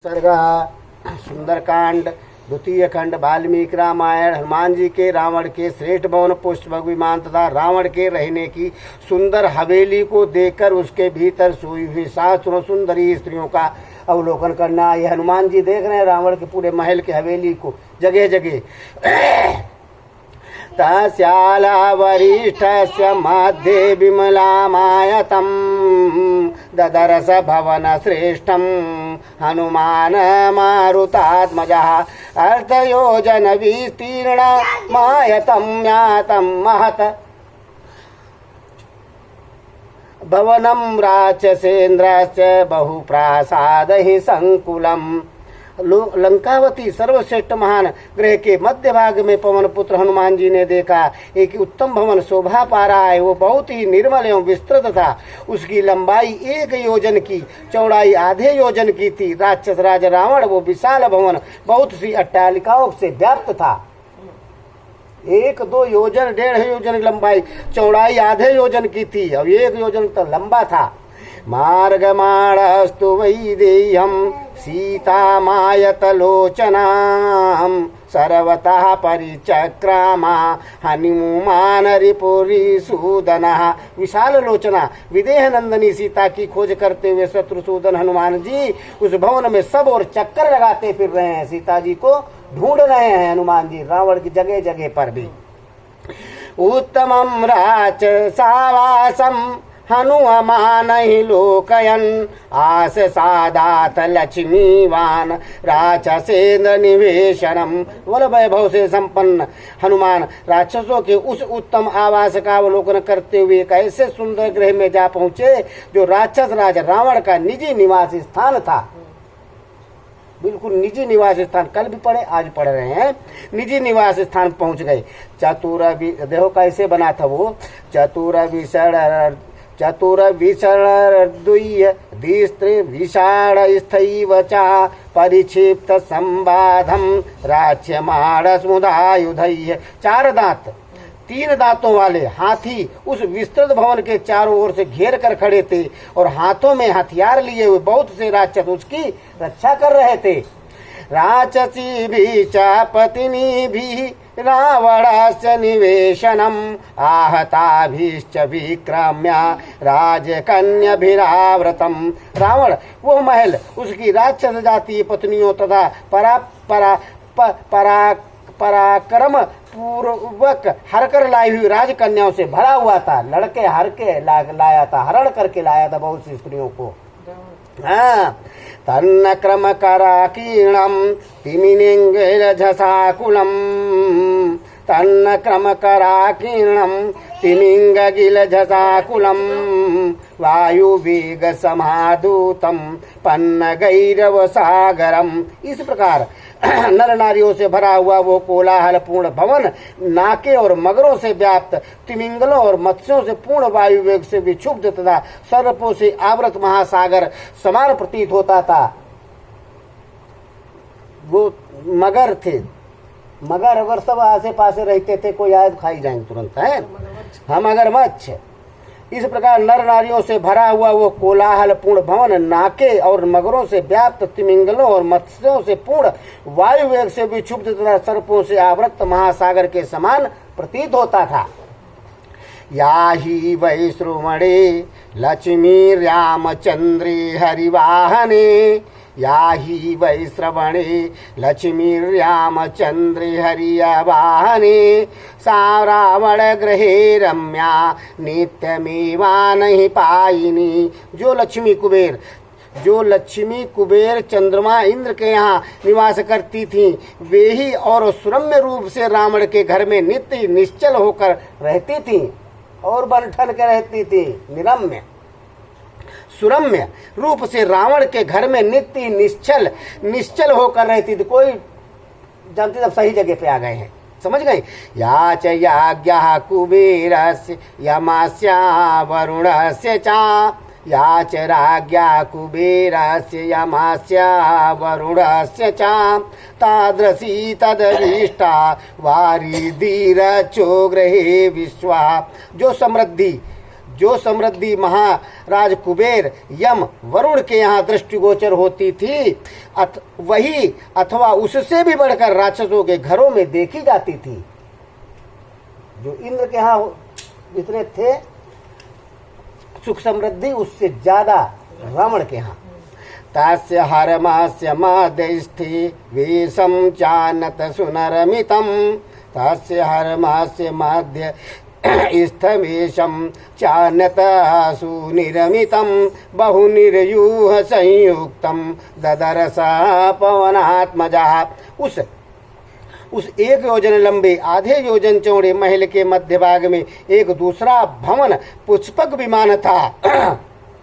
सर्गा सुंदरकांड द्वितीय खंड वाल्मीकि रामायण। हनुमान जी के रावण के श्रेष्ठ भवन पुष्पक विमान तथा रावण के रहने की सुंदर हवेली को देखकर उसके भीतर सोई हुई शास्त्रों सुंदरी स्त्रियों का अवलोकन करना। ये हनुमान जी देख रहे हैं रावण के पूरे महल के हवेली को जगह जगह। तस्याला वरिष्ठस्य मध्ये विमलामायतं ददरस भवन श्रेष्ठं हनुमान मारुतात्मजः अर्धयोजन विस्तीर्ण मायतं ज्ञातं महत् भवनं राक्षसेन्द्रस्य बहुप्रासादहि संकुलम्। लंकावती सर्वश्रेष्ठ महान गृह के मध्य भाग में पवन पुत्र हनुमान जी ने देखा एक उत्तम भवन शोभा पा रहा है। वो बहुत ही निर्मल एवं विस्तृत था। उसकी लंबाई 1 योजन की, चौड़ाई आधे योजन की थी। राक्षस राज रावण वो विशाल भवन बहुत सी अट्टालिकाओं से व्याप्त था। 1-2 योजन, 1.5 योजन लंबाई, चौड़ाई आधे योजन की थी और 1 योजन तो लंबा था। मार्गमाणस्तु वैदेह्यं सीतामायतलोचनां सर्वतः परिचक्रामा हनुमान रिपुरिसूदनः। विशाल लोचना विदेह नंदनी सीता की खोज करते हुए शत्रुसूदन हनुमान जी उस भवन में सब और चक्कर लगाते फिर रहे हैं। सीता जी को ढूंढ रहे हैं हनुमान जी रावण की जगह जगह पर भी। उत्तमं राक्षसावासं हनुमान ही लोकयन आस सादात लक्ष्मीवान राक्षसेन्द्र निवेशनम। वल्लभ वैभव से संपन्न हनुमान राक्षसों के उस उत्तम आवास का अवलोकन करते हुए एक ऐसे सुंदर गृह में जा पहुंचे जो राक्षस राज रावण का निजी निवास स्थान था। बिल्कुल निजी निवास स्थान, कल भी पढ़े आज पढ़ रहे हैं। निजी निवास स्थान पहुंच गए। देखो कैसे बना था वो। चतुर विसर्द्वय दिस्त्र विषाण स्थैव च परिक्षिप्त संबाधम राच्यमाण समुदायुधय। 4 दांत, 3 दांतों वाले हाथी उस विस्तृत भवन के चारों ओर से घेर कर खड़े थे और हाथों में हथियार लिए हुए बहुत से राक्षस उसकी रक्षा कर रहे थे। राक्षसी भी च पत्नी भी रावणस्य निवेशनम आहताभिश्च विक्रम्य राजकन्याभिरावृतम। रावण वो महल उसकी राक्षस जातीय पत्नियों तथा पराक्रम पूर्वक हरकर लाई हुई राजकन्याओं से भरा हुआ था। लड़के हर के लाया था, हरण करके लाया था बहुत सी स्त्रियों को। हाँ, तन्न क्रम कराकीर्णम तिमिंगेलझसाकुलम तन्न क्रम कराकीर्णम तिमिंगगिलझसाकुलम वायु वेग समादूतम पन्न गैरव सागरम। इस प्रकार नर नारियों से भरा हुआ वो कोलाहल पूर्ण भवन नाके और मगरों से व्याप्त, तिमिंगलों और मत्स्यों से पूर्ण, वायु वेग से विक्षुब्ध तथा सर्पों से आवृत महासागर समान प्रतीत होता था। वो मगर थे, मगर अगर सब आसे पासे रहते थे कोई आए तो खाई जाएंगे तुरंत है। हम मगरमच्छ। इस प्रकार नर नारियों से भरा हुआ वो कोलाहल पूर्ण भवन नाके और मगरों से व्याप्त, तिमिंगलों और मत्स्यों से पूर्ण, वायु वेग से विक्षुब्ध तथा सर्पों से आवृत महासागर के समान प्रतीत होता था। या ही वै श्रुवणे लक्ष्मी रामचंद्रे हरिवाहने या ही वै श्रवणे लक्ष्मी रामचंद्रे हरिवाहने सा रावण गृहे रम्या नित्यमेवा नहीं पायिनी। जो लक्ष्मी कुबेर चंद्रमा इंद्र के यहाँ निवास करती थी वे ही और सुरम्य रूप से रावण के घर में नित्य निश्चल होकर रहती थी और बन ठन के रहती थी। निरम्य सुरम्य रूप से रावण के घर में नित्य निश्चल होकर रहती थी। कोई जानते तब सही जगह पे आ गए हैं, समझ गए। या च याज्ञा कुबेरस्य यमास्य वरुणस्य च या च राज्ञा कुबेरस्य यमास्य वरुणस्य च तादृशी तदविष्टा वारिधीरचो गृहे विश्वा। जो समृद्धि जो समृद्धि महाराज कुबेर यम वरुण के यहाँ दृष्टिगोचर होती थी वही अथवा उससे भी बढ़कर राक्षसों के घरों में देखी जाती थी। जो इंद्र के यहाँ जितने थे सुख समृद्धि उससे ज्यादा रावण के यहाँ। तास्य हरमास्य मादस्थे वेशम चानत सुनरमितम तास्य हरमास्य माध्य स्थवेशम चानत सुनिरमितम बहुनिर्यूह संयुक्तम ददरसा पवनात्मजा। उस 1 योजन लंबे आधे योजन चौड़े महल के मध्य भाग में एक दूसरा भवन पुष्पक विमान था।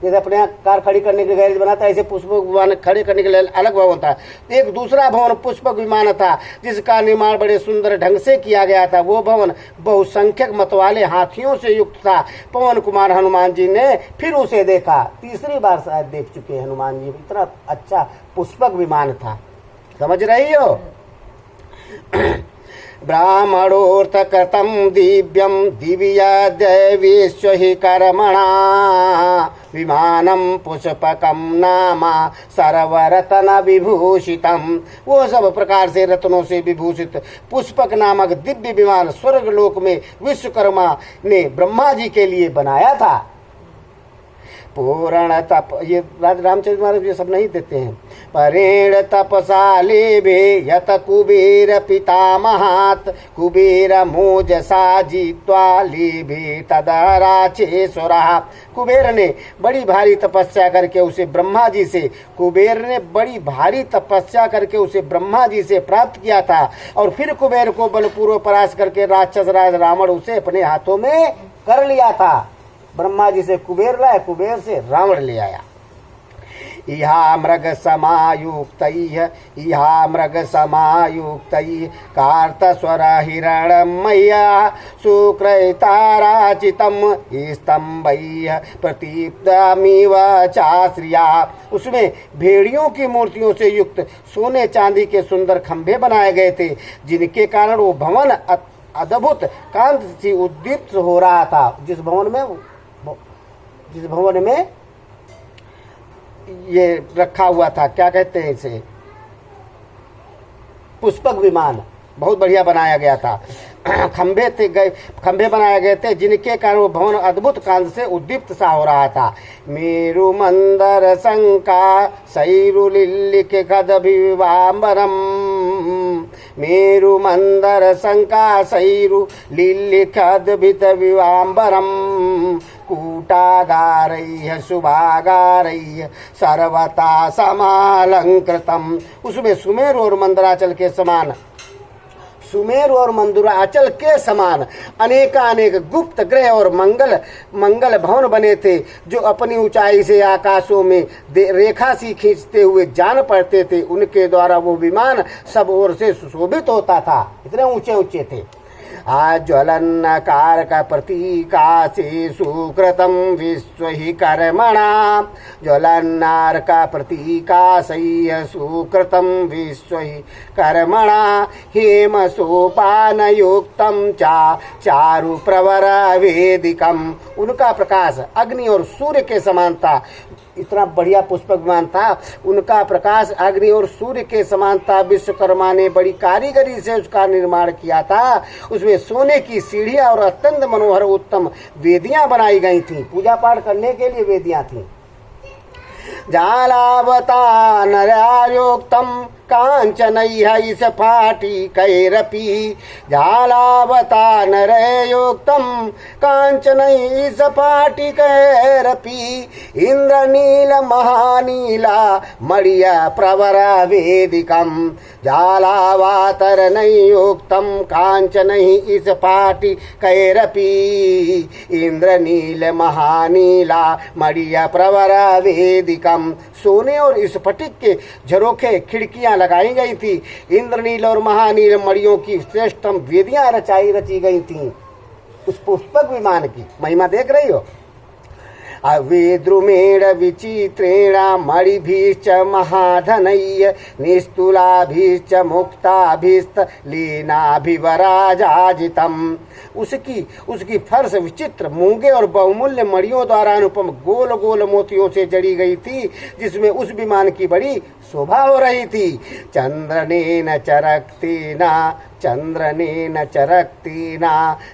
जैसे अपने यहाँ कार खड़ी करने के लिए गैरेज बनाता है, ऐसे पुष्पक विमान खड़े करने के लिए अलग भवन था। एक दूसरा भवन पुष्पक विमान था जिसका निर्माण बड़े सुंदर ढंग से किया गया था। वो भवन बहुसंख्यक मतवाले हाथियों से युक्त था। पवन कुमार हनुमान जी ने फिर उसे देखा। तीसरी बार शायद देख चुके हैं हनुमान जी। इतना अच्छा पुष्पक विमान था, समझ रही हो। ब्राह्मणोऽर्थ कृतं दिव्यं दिव्याद्यविश्व हि कर्मणा विमानं पुष्पकं नाम सर्वरत्न विभूषितम्। वो सब प्रकार से रत्नों से विभूषित पुष्पक नामक दिव्य विमान स्वर्गलोक में विश्वकर्मा ने ब्रह्मा जी के लिए बनाया था। पूर्ण तप, ये रामचरित मानस ये सब नहीं देते हैं। परेण तपसाले भे यत कुबेर पितामहात् कुबेर मोजसा जीत्वा लेभे तदा राक्षेश्वरः। कुबेर ने बड़ी भारी तपस्या करके उसे ब्रह्मा जी से ब्रह्मा जी से प्राप्त किया था और फिर कुबेर को बलपूर्वक परास्त करके राक्षस राज रावण उसे अपने हाथों में कर लिया था। ब्रह्मा जी से कुबेर लाया, कुबेर से रावण ले आया। इहा मृग समायुक्तैः कार्तस्वर हिरण्मय्या सुक्रताराचितम् स्तम्भैः प्रतीप्तमिव चाश्रिया। उसमें भेड़ियों की मूर्तियों से युक्त सोने चांदी के सुंदर खंभे बनाए गए थे जिनके कारण वो भवन अद्भुत कांति से उद्दीप्त हो रहा था। जिस भवन में ये रखा हुआ था, क्या कहते हैं इसे, पुष्पक विमान, बहुत बढ़िया बनाया गया था। खंभे बनाए गए थे जिनके कारण वो भवन अद्भुत कांति से उद्दीप्त सा हो रहा था। मेरु मंदर शंका सैरुलिल्लिख खदभिवांबरम मेरु मंदर शंका सैरुलिल्लिख खदभिवांबरम कूटागारैः शुभागारैः सर्वथा समालंकृतम्। उसमें सुमेरु और मंदराचल के समान अनेकानेक गुप्त ग्रह और मंगल भवन बने थे जो अपनी ऊंचाई से आकाशों में रेखा सी खींचते हुए जान पड़ते थे। उनके द्वारा वो विमान सब ओर से सुशोभित होता था, इतने ऊंचे ऊंचे थे। ज्वलन्नकारक प्रतीकासे सुकृतं विश्व हि कर्मणा ज्वलन्नारक प्रतीकासैः सुकृतं विश्व हि कर्मणा हेम सोपानयुक्तं चारु प्रवर वेदिकम्। उनका प्रकाश अग्नि और सूर्य के समान था। इतना बढ़िया पुष्पक विमान था, उनका प्रकाश अग्नि और सूर्य के समान था। विश्वकर्मा ने बड़ी कारीगरी से उसका निर्माण किया था। उसमें सोने की सीढ़ियां और अत्यंत मनोहर उत्तम वेदियां बनाई गई थी। पूजा पाठ करने के लिए वेदियां थी। जालावतानरायोक्तम् कांचनैः स्फाटिकैरपि जालावतानरयोक्तम् कांचनैः स्फाटिकैरपि इन्द्रनीलमहानीला मणिया प्रवरा वेदिकम् जालावतरणयोक्तम् कांचनैः स्फाटिकैरपि इन्द्रनीलमहानीला मणिया प्रवरा वेदिकम्। सोने और स्फटिक के झरोखे खिड़कियां लगाई गई थी। इंद्रनील और महानील मणियों की श्रेष्ठतम वेदियां रची गई थी। उस पुष्पक विमान की महिमा देख रही हो। अविद्रुमेण विचित्रेण मणिभिश्च महाधनैः निस्तुलाभिश्च मुक्ताभिस्त लीनाभिवराजाजितम्। उसकी फर्श विचित्र मूंगे और बहुमूल्य मणियों द्वारा अनुपम गोल गोल मोतियों से जड़ी गई थी, जिसमें उस विमान की बड़ी शोभा हो रही थी। चंद्रनेन चरक्तिना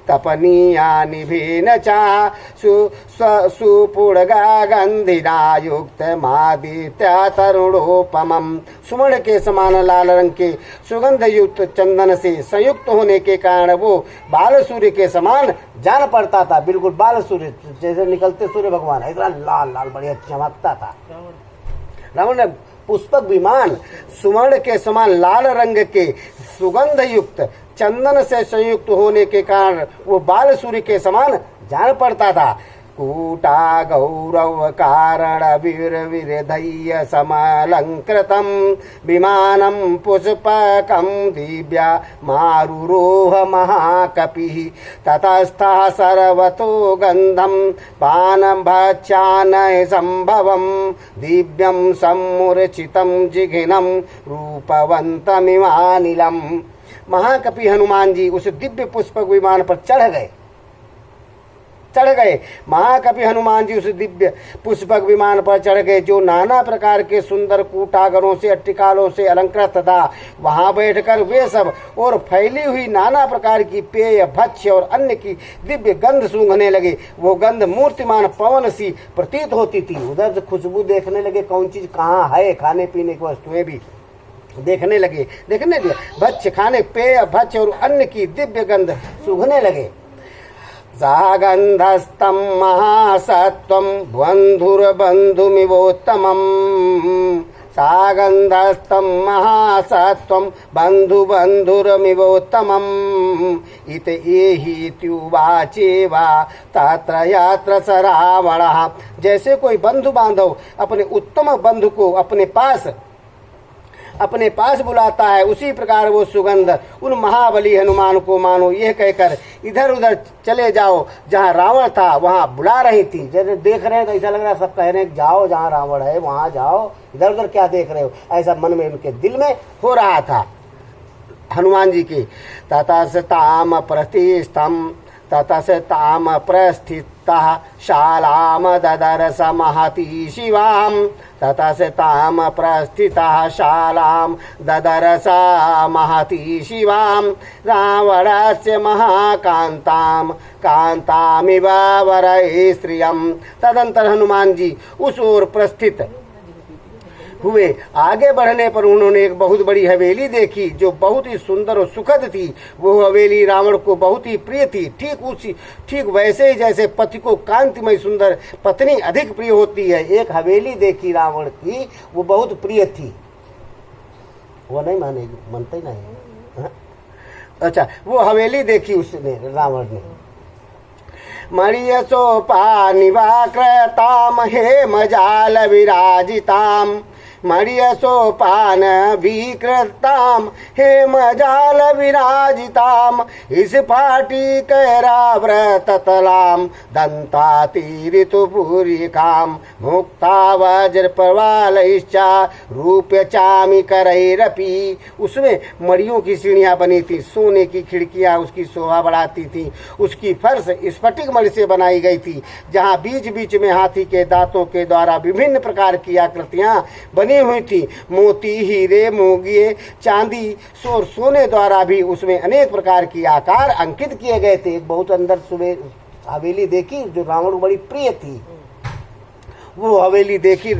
तपनीया निभेन चा सुपुड़गा गंधिना युक्त मादित्य तरुणोपमम। सुवर्ण के समान लाल रंग के सुगंध युक्त चंदन से संयुक्त होने के कारण वो बाल सूर्य के समान जान पड़ता था। बिल्कुल बाल सूर्य जैसे निकलते सूर्य भगवान, इतना लाल लाल बढ़िया चमकता था। रावण ने पुष्पक विमान सुवर्ण के समान लाल रंग के सुगंध युक्त चंदन से संयुक्त होने के कारण वो बाल सूर्य के समान जान पड़ता था। कूटा गौरव कारण वीर विरधय्य समलंकृतम विमानम पुष्पकम दिव्या मारुरोह महाकपिः ततस्थः सर्वतो गंधम पानं भक्षानय संभवम दिव्यम सम्मूर्छितं जिघ्नं रूपवन्तमिवानिलम्। महाकपि हनुमान जी उस दिव्य पुष्पक विमान पर चढ़ गए। महाकपि हनुमान जी उस दिव्य पुष्पक विमान पर चढ़ गए, जो नाना प्रकार के सुंदर कूटागरों से अट्टिकालों से अलंकृत था। वहां बैठकर वे सब और फैली हुई नाना प्रकार की पेय भक्ष्य और अन्य की दिव्य गंध सूंघने लगे। वो गंध मूर्तिमान पवन सी प्रतीत होती थी। उधर से खुशबू देखने लगे, कौन चीज कहाँ है, खाने पीने की वस्तुएं भी देखने लगे। भक्ष्य खाने पेय भक्ष्य और अन्य की दिव्य गंध सूंघने लगे। सागंधस्तम महासत्वम बंधुर्बंधुमिवोत्तमम्। सागंधस्तम महासत्वम बंधुर्बंधुमिवोत्तमम्। इत एहीत्युवाचेवा तत्र यत्र स रावणः। जैसे कोई बंधु बांधव अपने उत्तम बंधु को अपने पास बुलाता है, उसी प्रकार वो सुगंध उन महाबली हनुमान को मानो यह कहकर इधर उधर चले जाओ। जहाँ रावण था वहाँ बुला रही थी। जैसे देख रहे हैं तो ऐसा लग रहा है सब कह रहे हैं जाओ जहाँ रावण है वहाँ जाओ, इधर उधर क्या देख रहे हो, ऐसा मन में उनके दिल में हो रहा था हनुमान जी के। ततस्ताम प्रस्थितः शालाम ददर्श महती शिवाम। ततस्ताम प्रस्थितः शालाम ददर्श महती शिवाम। रावणस्य महाकांताम कांतामिव वरये स्त्रियम। तदंतर हनुमान जी उस ओर प्रस्थित हुए। आगे बढ़ने पर उन्होंने एक बहुत बड़ी हवेली देखी जो बहुत ही सुंदर और सुखद थी। वो हवेली रावण को बहुत ही प्रिय थी, ठीक वैसे ही जैसे पति को कांतिमय सुंदर पत्नी अधिक प्रिय होती है। एक हवेली देखी रावण की, वो बहुत प्रिय थी। वो नहीं मानेगी, मानते ही नहीं। अच्छा, वो हवेली देखी उसने रावण ने। मणियसोपानिवाकृताम हेमजाल विराजिताम। मणियसोपान विकृताम हेमजाल विराजिताम। स्फाटिकैराव्रततलाम दन्तातिरितुपूरिकाम मुक्ता वज्रप्रवालैश्च रूप्यचामिकरैरपि। उसमें मणियों की सीढ़ियां बनी थी, सोने की खिड़कियां उसकी शोभा बढ़ाती थी। उसकी फर्श स्फटिक मणि से बनाई गई थी, जहां बीच बीच में हाथी के दांतों के द्वारा विभिन्न प्रकार की आकृतियां बनी हुई थी। मोती, हीरे, मोगिए, चांदी और सोने द्वारा भी उसमें अनेक प्रकार की आकार अंकित किए गए थे। बहुत अंदर सुबह हवेली देखी जो रावण को बड़ी प्रिय थी। वो हवेली देखी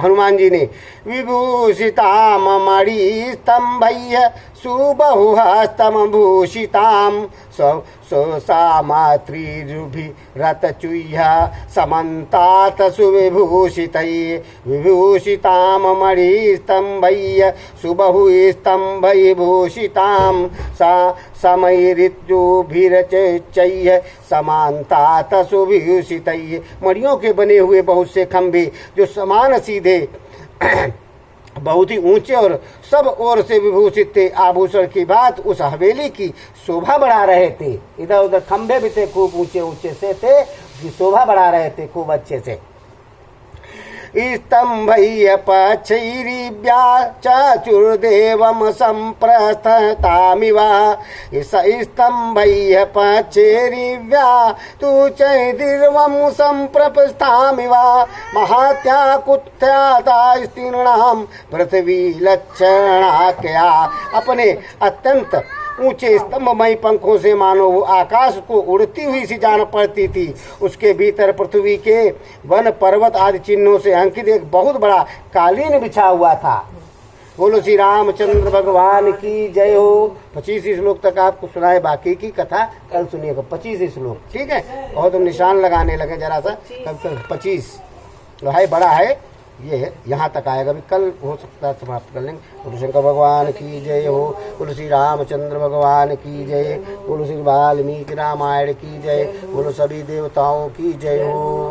हनुमान जी ने। विभूषिताम मणिस्तंभैः सुबहुहस्तम भूषिताम सोसामात्रिरुभिरतचुह्य समन्तात सुविभूषितैः। विभूषिताम मणिस्तंभैः सुबहुस्तंभैः भूषिताम समैरित्युभिरचैः समान्तात सुविभूषितैः। मणियों के बने हुए बहुत से खंभे जो समान सीधे बहुत ही ऊंचे और सब ओर से विभूषित थे। आभूषण की बात उस हवेली की शोभा बढ़ा रहे थे। इधर उधर खंभे भी थे, खूब ऊंचे ऊंचे से थे, की शोभा बढ़ा रहे थे खूब अच्छे से। स्तंभय पक्षैरिव्या चतुर्देवम संप्रस्थतामिवा स्तंभय पक्षैरिव्या तु चैर्दिर्वम संप्रस्थामिवा महात्याकुत्यातास्तीर्णां पृथ्वी लक्षणाख्या। अपने अत्यंत ऊंचे स्तंभमय पंखों से मानो वो आकाश को उड़ती हुई सी जान पड़ती थी। उसके भीतर पृथ्वी के वन पर्वत आदि चिन्हों से अंकित एक बहुत बड़ा कालीन बिछा हुआ था। बोलो श्री रामचंद्र भगवान की जय हो। 25 श्लोक तक आपको सुनाए, बाकी की कथा कल सुनिएगा। 25 श्लोक, ठीक है। और तुम निशान लगाने लगे जरा सा, कल 25 है, बड़ा है ये, यहाँ तक आएगा। अभी कल हो सकता है समाप्त कर लेंगे। बोलो शंकर भगवान की जय हो। बोलो श्री रामचंद्र भगवान की जय। बोलो श्री वाल्मीकि रामायण की जय। बोलो सभी देवताओं की जय हो।